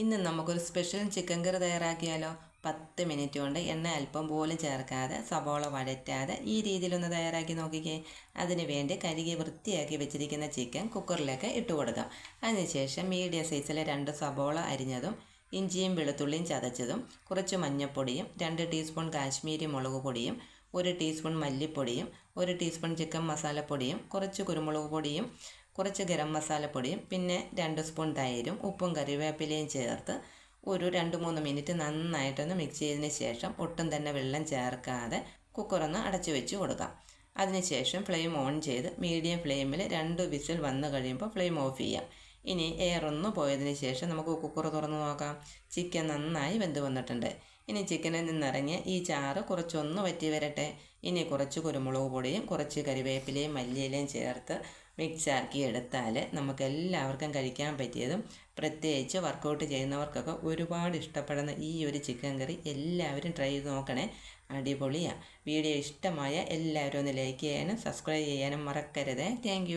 ഇന്ന് നമുക്കൊരു special chicken കറി തയ്യാറാക്കിയാലോ. 10 minute കൊണ്ട് എണ്ണ അല്പം പോലും ചേർക്കാതെ സവോള വഴറ്റാതെ ഈ രീതിയിലൊന്ന് തയ്യാറാക്കി നോക്കിക്കേ. അതിന് വേണ്ടി കഴുകി വൃത്തിയാക്കി വെച്ചിരിക്കുന്ന ചിക്കൻ കുക്കറിലേക്ക് ഇട്ട് കൊടുക്കാം. അതിനുശേഷം മീഡിയം സൈസിലെ 2 സവോള അരിഞ്ഞതും ഇഞ്ചിയും വെളുത്തുള്ളിയും ചതച്ചതും കുറച്ച് മഞ്ഞൾപ്പൊടിയും 2 ടീസ്പൂൺ കാശ്മീരി മുളക് പൊടിയും 1 ടീസ്പൂൺ മല്ലിപ്പൊടിയും 1 ടീസ്പൂൺ ചിക്കൻ മസാലപ്പൊടിയും കുറച്ച് കുരുമുളക് പൊടിയും കുറച്ച് ഗരം മസാലപ്പൊടിയും പിന്നെ 2 സ്പൂൺ തൈരും ഉപ്പും കറിവേപ്പിലയും ചേർത്ത് ഒരു 2-3 മിനിറ്റ് നന്നായിട്ടൊന്ന് മിക്സ് ചെയ്തതിന് ശേഷം ഒട്ടും തന്നെ വെള്ളം ചേർക്കാതെ കുക്കറൊന്ന് അടച്ചു വെച്ച് കൊടുക്കാം. അതിനുശേഷം ഫ്ലെയിം ഓൺ ചെയ്ത് മീഡിയം ഫ്ലെയിമിൽ 2 വിസിൽ വന്നു കഴിയുമ്പോൾ ഫ്ലെയിം ഓഫ് ചെയ്യാം. ഇനി എയർ ഒന്ന് പോയതിന് ശേഷം നമുക്ക് കുക്കർ തുറന്ന് നോക്കാം. ചിക്കൻ നന്നായി വെന്ത് വന്നിട്ടുണ്ട്. ഇനി ചിക്കനിൽ നിന്നിറങ്ങിയ ഈ ചാറ് കുറച്ചൊന്ന് വറ്റി വരട്ടെ. ഇനി കുറച്ച് കുരുമുളക് പൊടിയും കുറച്ച് കരിവേപ്പിലയും മല്ലിയിലയും ചേർത്ത് മിക്സാക്കി എടുത്താൽ നമുക്ക് എല്ലാവർക്കും കഴിക്കാൻ പറ്റിയതും പ്രത്യേകിച്ച് വർക്കൗട്ട് ചെയ്യുന്നവർക്കൊക്കെ ഒരുപാട് ഇഷ്ടപ്പെടുന്ന ഈ ഒരു ചിക്കൻ കറി എല്ലാവരും ട്രൈ ചെയ്ത് നോക്കണേ. അടിപൊളിയാണ്. വീഡിയോ ഇഷ്ടമായ എല്ലാവരും ഒന്ന് ലൈക്ക് ചെയ്യാനും സബ്സ്ക്രൈബ് ചെയ്യാനും മറക്കരുത്. താങ്ക്